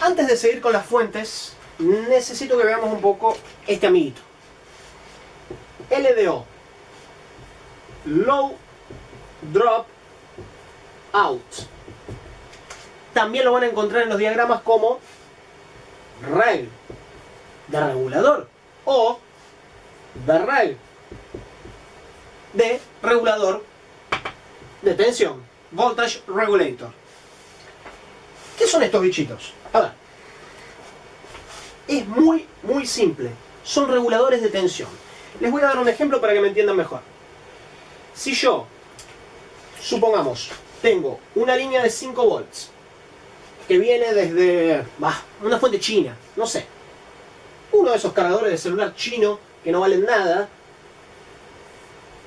Antes de seguir con las fuentes, necesito que veamos un poco este amiguito. LDO. Low Drop Out. También lo van a encontrar en los diagramas como reg de regulador o de reg de regulador de tensión, voltage regulator. ¿Qué son estos bichitos? A ver, es muy simple. Son reguladores de tensión. Les voy a dar un ejemplo para que me entiendan mejor. Si yo, supongamos, tengo una línea de 5 volts que viene desde una fuente china, no sé, uno de esos cargadores de celular chino que no valen nada,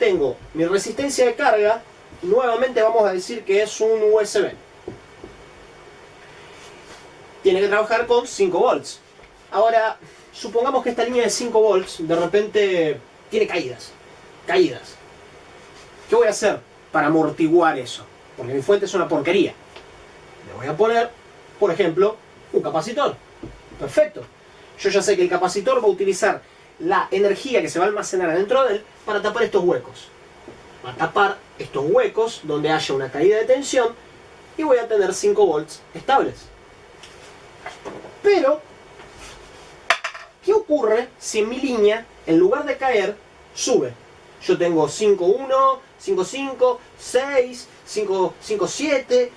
tengo mi resistencia de carga, nuevamente vamos a decir que es un USB. Tiene que trabajar con 5 volts. Ahora, supongamos que esta línea de 5 volts de repente tiene caídas. ¿Qué voy a hacer para amortiguar eso? Porque mi fuente es una porquería. Le voy a poner, por ejemplo, un capacitor. Perfecto. Yo ya sé que el capacitor va a utilizar la energía que se va a almacenar adentro de él para tapar estos huecos. Va a tapar estos huecos donde haya una caída de tensión y voy a tener 5 volts estables. Pero, ¿qué ocurre si en mi línea, en lugar de caer, sube? Yo tengo 5.1, 5.5, 6, 5.7.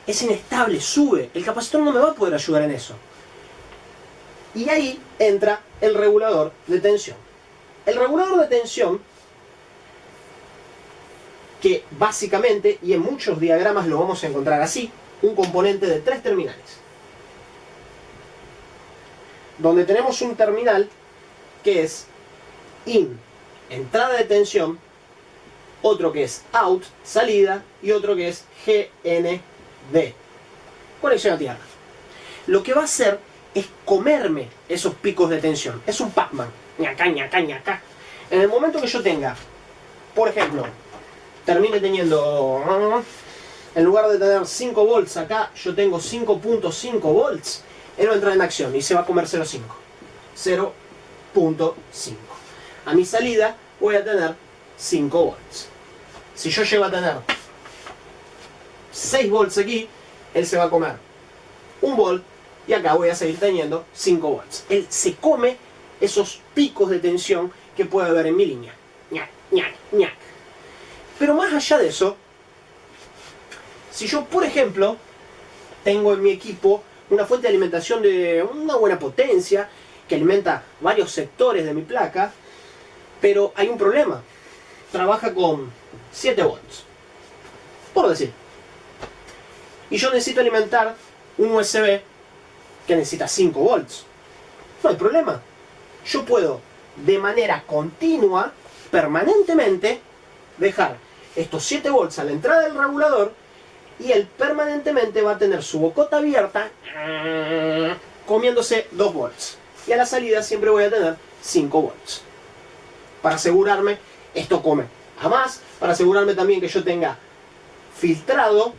Es inestable, sube. El capacitor no me va a poder ayudar en eso. Y ahí entra el regulador de tensión. El regulador de tensión, que básicamente, y en muchos diagramas lo vamos a encontrar así, un componente de 3 terminales. Donde tenemos un terminal que es in, entrada de tensión, otro que es out, salida, y otro que es GND, conexión a tierra. Lo que va a hacer es comerme esos picos de tensión. Es un Pac-Man. Ñaca, ñaca, ñaca. En el momento que yo tenga, por ejemplo, termine teniendo, en lugar de tener 5 volts acá, yo tengo 5.5 volts, él va a entrar en acción y se va a comer 0.5. 0.5. A mi salida voy a tener 5 volts. Si yo llego a tener 6 volts aquí, él se va a comer 1 volt y acá voy a seguir teniendo 5 volts. Él se come esos picos de tensión que puede haber en mi línea. Ñac, ñac, ñac. Pero más allá de eso, si yo, por ejemplo, tengo en mi equipo una fuente de alimentación de una buena potencia que alimenta varios sectores de mi placa, pero hay un problema. Trabaja con 7 volts, por decir. Y yo necesito alimentar un USB que necesita 5 volts. No hay problema. Yo puedo, de manera continua, permanentemente, dejar estos 7 volts a la entrada del regulador y él permanentemente va a tener su bocota abierta comiéndose 2 volts. Y a la salida siempre voy a tener 5 volts. Para asegurarme, esto come a más, para asegurarme también que yo tenga filtrado,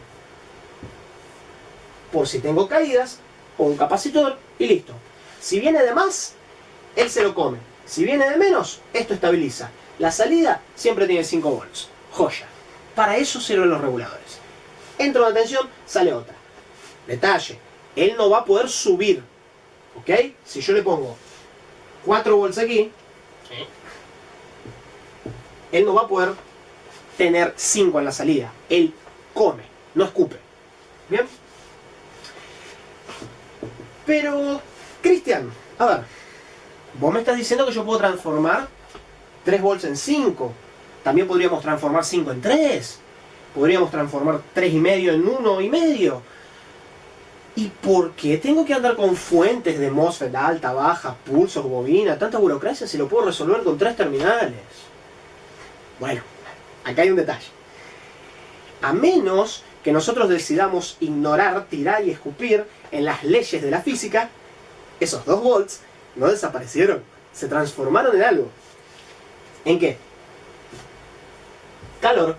por si tengo caídas, o un capacitor y listo. Si viene de más, él se lo come. Si viene de menos, esto estabiliza. La salida siempre tiene 5 volts. Joya. Para eso sirven los reguladores. Entra una tensión, sale otra. Detalle, él no va a poder subir. ¿Ok? Si yo le pongo 4 volts aquí, él no va a poder tener 5 en la salida. Él come, no escupe. ¿Bien? Pero, Cristian, a ver, vos me estás diciendo que yo puedo transformar 3 volts en 5. También podríamos transformar 5 en 3. Podríamos transformar 3,5 en 1,5. ¿Y por qué tengo que andar con fuentes de MOSFET alta, baja, pulsos, bobina, tanta burocracia si lo puedo resolver con 3 terminales? Bueno, acá hay un detalle. A menos que nosotros decidamos ignorar, tirar y escupir en las leyes de la física, esos 2 volts no desaparecieron, se transformaron en algo. ¿En qué? Calor.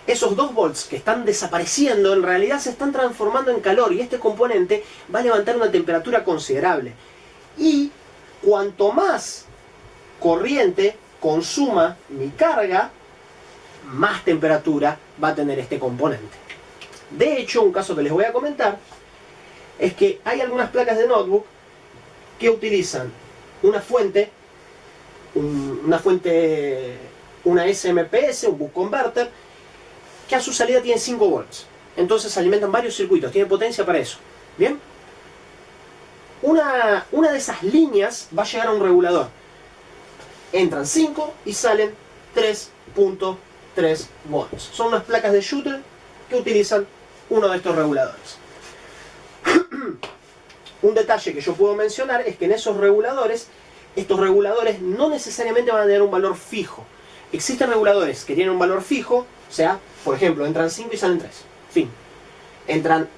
esos 2 volts que están desapareciendo en realidad se están transformando en calor y este componente va a levantar una temperatura considerable. Y cuanto más corriente consuma mi carga, más temperatura va a tener este componente. De hecho, un caso que les voy a comentar es que hay algunas placas de notebook que utilizan una fuente, una SMPS, un buck converter, que a su salida tiene 5 volts. Entonces alimentan varios circuitos, tiene potencia para eso. ¿Bien? Una de esas líneas va a llegar a un regulador. Entran 5 y salen 3.3 volts. Son unas placas de shooter que utilizan uno de estos reguladores. Un detalle que yo puedo mencionar es que en esos reguladores, estos reguladores no necesariamente van a tener un valor fijo. Existen reguladores que tienen un valor fijo, o sea, por ejemplo, entran 5 y salen 3. Fin. Entran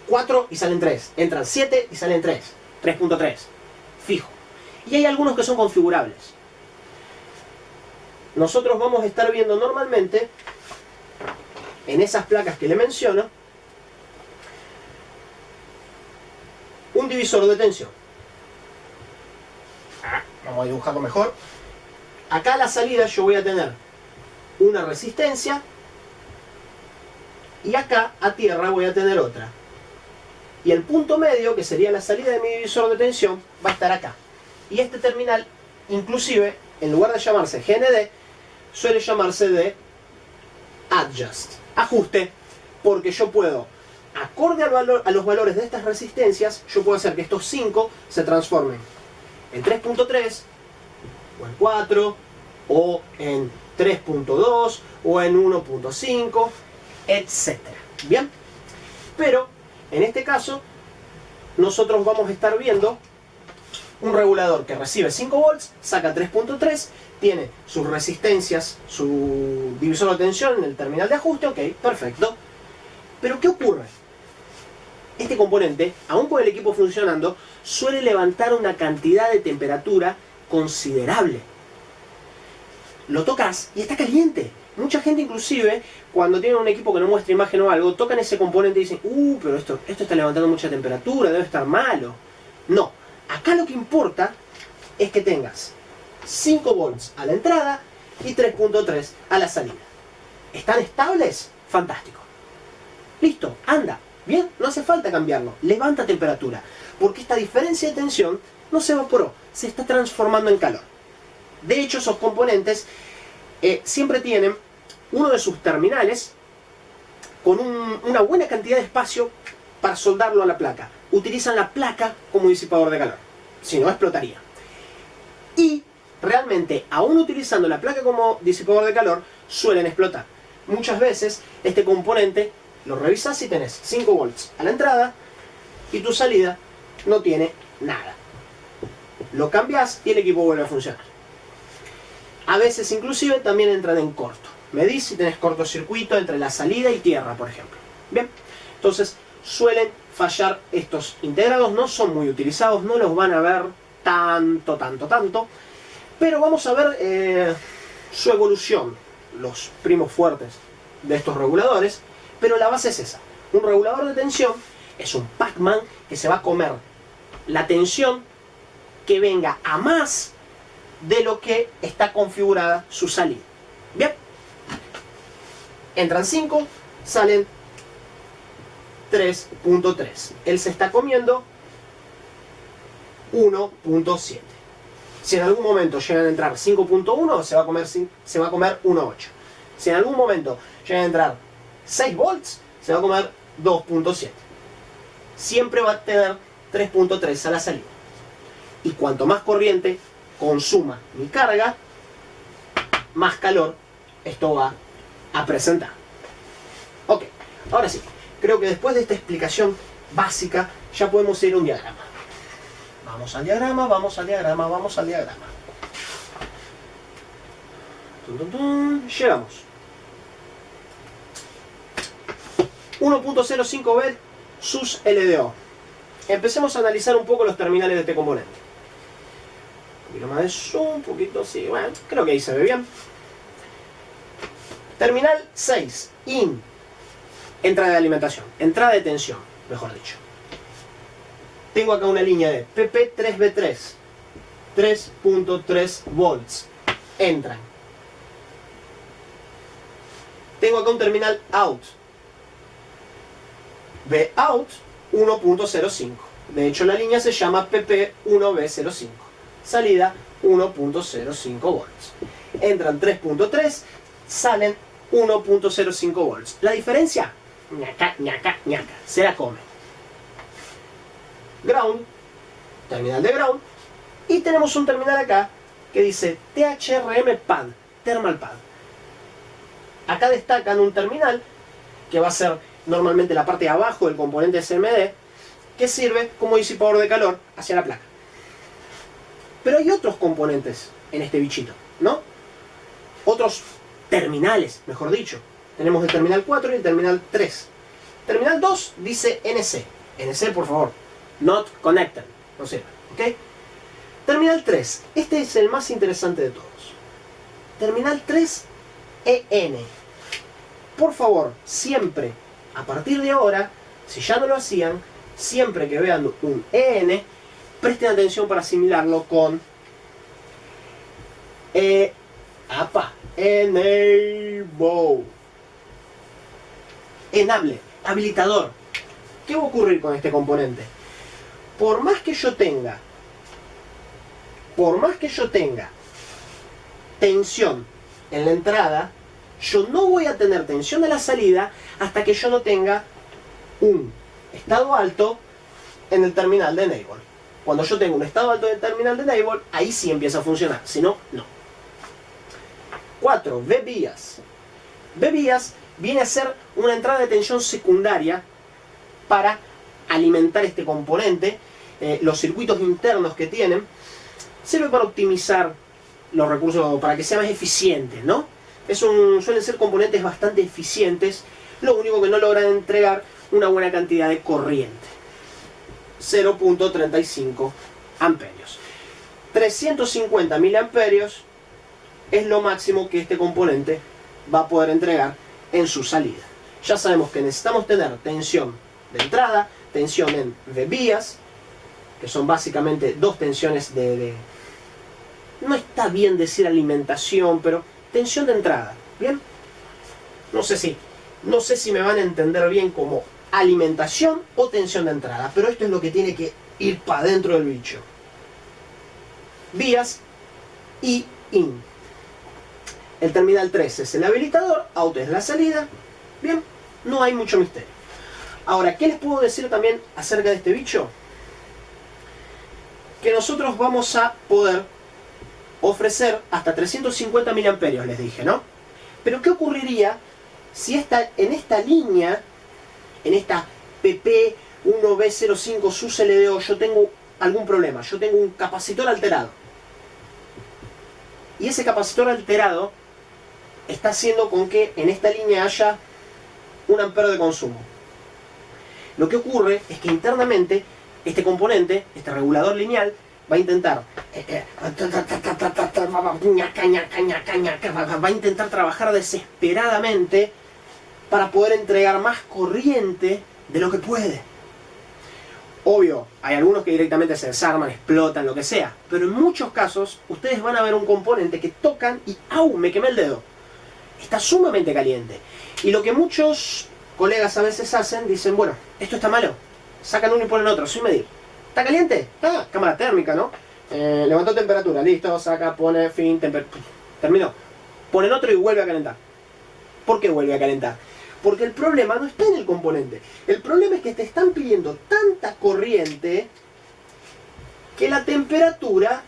4 y salen 3. Entran 7 y salen 3. 3.3. Fijo. Y hay algunos que son configurables. Nosotros vamos a estar viendo normalmente, en esas placas que le menciono, un divisor de tensión. Vamos a dibujarlo mejor. Acá a la salida yo voy a tener una resistencia y acá a tierra voy a tener otra. Y el punto medio, que sería la salida de mi divisor de tensión, va a estar acá. Y este terminal, inclusive, en lugar de llamarse GND, suele llamarse de Adjust, ajuste, porque yo puedo, acorde a los valores de estas resistencias, yo puedo hacer que estos 5 se transformen en 3.3, o en 4, o en 3.2, o en 1.5, etc. ¿Bien? Pero, en este caso, nosotros vamos a estar viendo un regulador que recibe 5 volts, saca 3.3, tiene sus resistencias, su divisor de tensión en el terminal de ajuste, ok, perfecto. Pero ¿qué ocurre? Este componente, aún con el equipo funcionando, suele levantar una cantidad de temperatura considerable. Lo tocas y está caliente. Mucha gente inclusive, cuando tiene un equipo que no muestra imagen o algo, tocan ese componente y dicen, pero esto está levantando mucha temperatura, debe estar malo. No, acá lo que importa es que tengas 5 volts a la entrada y 3.3 a la salida. ¿Están estables? Fantástico. Listo, anda. Bien, no hace falta cambiarlo. Levanta temperatura. Porque esta diferencia de tensión no se evaporó, se está transformando en calor. De hecho, esos componentes siempre tienen uno de sus terminales con una buena cantidad de espacio para soldarlo a la placa. Utilizan la placa como disipador de calor. Si no, explotaría. Y realmente, aún utilizando la placa como disipador de calor, suelen explotar. Muchas veces este componente lo revisas y tenés 5 volts a la entrada y tu salida no tiene nada. Lo cambias y el equipo vuelve a funcionar. A veces inclusive también entran en corto. Medís si tenés cortocircuito entre la salida y tierra, por ejemplo. Bien, entonces suelen fallar estos integrados, no son muy utilizados, no los van a ver tanto. Pero vamos a ver su evolución, los primos fuertes de estos reguladores. Pero la base es esa. Un regulador de tensión es un Pac-Man que se va a comer la tensión que venga a más de lo que está configurada su salida. Bien. Entran 5, salen 3.3. Él se está comiendo 1.7. Si en algún momento llegan a entrar 5.1, se va a comer 1.8. Si en algún momento llegan a entrar 6 volts, se va a comer 2.7. Siempre va a tener 3.3 a la salida. Y cuanto más corriente consuma mi carga, más calor esto va a presentar. Ok, ahora sí, creo que después de esta explicación básica ya podemos ir a un diagrama. Vamos al diagrama, vamos al diagrama, vamos al diagrama. Llegamos. 1.05 versus LDO. Empecemos a analizar un poco los terminales de este componente. Un poquito más de zoom, un poquito así. Bueno, creo que ahí se ve bien. Terminal 6, in. Entrada de alimentación, entrada de tensión, mejor dicho. Tengo acá una línea de PP3B3, 3.3 volts. Entran. Tengo acá un terminal out. V out 1.05. De hecho la línea se llama PP1B05. Salida 1.05 volts. Entran 3.3, salen 1.05 volts. La diferencia, ñaca, ñaca, ñaca, se la come. Ground, terminal de ground. Y tenemos un terminal acá que dice THRM pad, thermal pad. Acá destacan un terminal que va a ser normalmente la parte de abajo del componente SMD, que sirve como disipador de calor hacia la placa. Pero hay otros componentes en este bichito, ¿no? Otros terminales, mejor dicho. Tenemos el terminal 4 y el terminal 3. Terminal 2 dice NC. NC, por favor. Not connected. No sirve, ¿ok? Terminal 3. Este es el más interesante de todos. Terminal 3 EN. Por favor, siempre, a partir de ahora, si ya no lo hacían, siempre que vean un EN, presten atención para asimilarlo con Enable. Enable, habilitador. ¿Qué va a ocurrir con este componente? Por más que yo tenga tensión en la entrada, yo no voy a tener tensión en la salida hasta que yo no tenga un estado alto en el terminal de Enable. Cuando yo tengo un estado alto en el terminal de Enable, ahí sí empieza a funcionar, si no, no. 4. V-Bias. V-Bias viene a ser una entrada de tensión secundaria para alimentar este componente. Los circuitos internos que tienen sirve para optimizar los recursos, para que sea más eficiente, ¿no? Suelen ser componentes bastante eficientes, lo único que no logran entregar una buena cantidad de corriente. 0.35 amperios. 350 miliamperios es lo máximo que este componente va a poder entregar en su salida. Ya sabemos que necesitamos tener tensión de entrada, tensión en V-Bias, que son básicamente dos tensiones no está bien decir alimentación, pero tensión de entrada, ¿bien? No sé si me van a entender bien como alimentación o tensión de entrada, pero esto es lo que tiene que ir para adentro del bicho. Vías y in. El terminal 3 es el habilitador, out es la salida. Bien, no hay mucho misterio. Ahora, ¿qué les puedo decir también acerca de este bicho? Que nosotros vamos a poder ofrecer hasta 350 miliamperios, les dije, ¿no? Pero ¿qué ocurriría si en esta línea, en esta PP1B05 SUS LDO, yo tengo algún problema? Yo tengo un capacitor alterado. Y ese capacitor alterado está haciendo con que en esta línea haya 1 ampero de consumo. Lo que ocurre es que internamente este componente, este regulador lineal, va a intentar trabajar desesperadamente para poder entregar más corriente de lo que puede. Obvio, hay algunos que directamente se desarman, explotan, lo que sea, pero en muchos casos ustedes van a ver un componente que tocan y ¡au! Me quemé el dedo. Está sumamente caliente. Y lo que muchos colegas a veces hacen, dicen, bueno, esto está malo, sacan uno y ponen otro, sin medir. ¿Está caliente? Ah, cámara térmica, ¿no? Levantó temperatura, listo, saca, pone, fin, terminó. Ponen otro y vuelve a calentar. ¿Por qué vuelve a calentar? Porque el problema no está en el componente. El problema es que te están pidiendo tanta corriente que la temperatura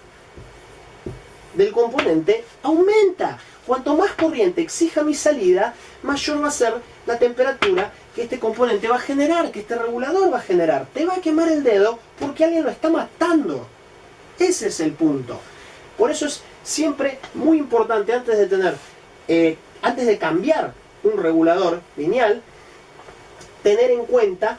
del componente aumenta. Cuanto más corriente exija mi salida, mayor va a ser la temperatura que este componente va a generar, que este regulador va a generar. Te va a quemar el dedo porque alguien lo está matando. Ese es el punto. Por eso es siempre muy importante antes de cambiar un regulador lineal, tener en cuenta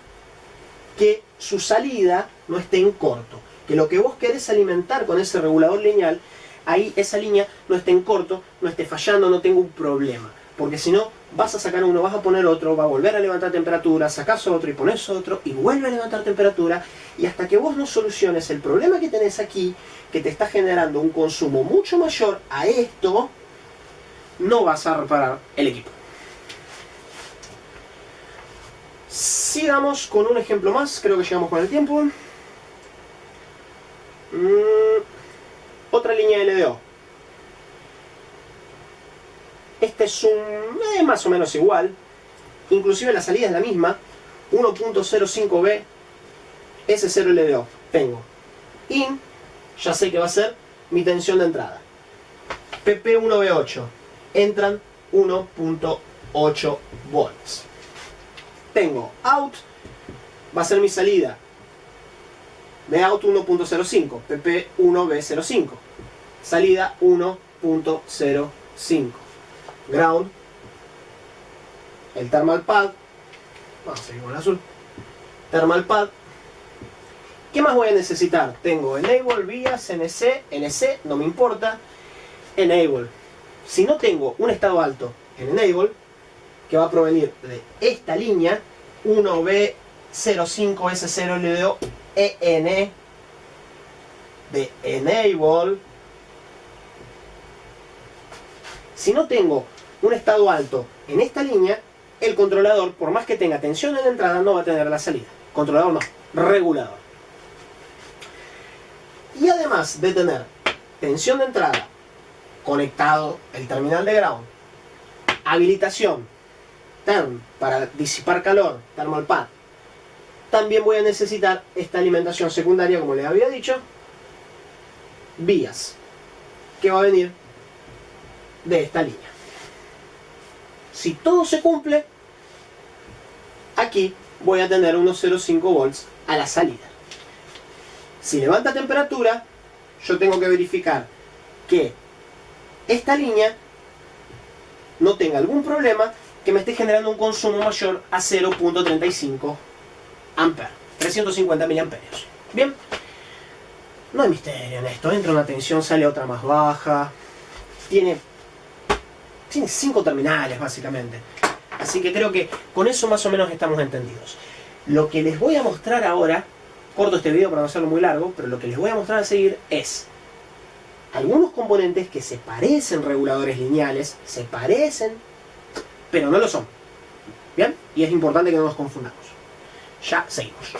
que su salida no esté en corto. Que lo que vos querés alimentar con ese regulador lineal, ahí esa línea no esté en corto, no esté fallando, no tenga un problema. porque si no vas a sacar uno, vas a poner otro, va a volver a levantar temperatura, sacas otro y pones otro y vuelve a levantar temperatura, y hasta que vos no soluciones el problema que tenés aquí, que te está generando un consumo mucho mayor a esto, no vas a reparar el equipo. Sigamos con un ejemplo más, creo que llegamos con el tiempo. Otra línea LDO. Este es un más o menos igual, inclusive la salida es la misma, 1.05B S0 LDO. Tengo IN, ya sé que va a ser mi tensión de entrada. PP1B8, entran 1.8 volts. Tengo out, va a ser mi salida. Vout 1.05, PP1B05. Salida 1.05. Ground. El thermal pad. Vamos a seguir con el azul. Thermal pad. ¿Qué más voy a necesitar? Tengo enable, vías, NC, no me importa. Enable. Si no tengo un estado alto en enable, que va a provenir de esta línea, 1B05S0LDO EN de enable. Si no tengo un estado alto en esta línea, el controlador, por más que tenga tensión en la entrada, no va a tener la salida. Controlador no, regulador. Y además de tener tensión de entrada, conectado el terminal de ground, habilitación term para disipar calor, thermal pad, también voy a necesitar esta alimentación secundaria, como les había dicho, vías, que va a venir de esta línea. Si todo se cumple, aquí voy a tener unos 0.5 volts a la salida. Si levanta temperatura, yo tengo que verificar que esta línea no tenga algún problema que me esté generando un consumo mayor a 0.35 amperes, 350 miliamperios. Bien, no hay misterio en esto. Entra una tensión, sale otra más baja. Tiene 5 terminales básicamente. Así que creo que con eso más o menos estamos entendidos. Lo que les voy a mostrar ahora, corto este video para no hacerlo muy largo, pero lo que les voy a mostrar a seguir es algunos componentes que se parecen reguladores lineales, se parecen, pero no lo son. ¿Bien? Y es importante que no nos confundamos. Ya seguimos.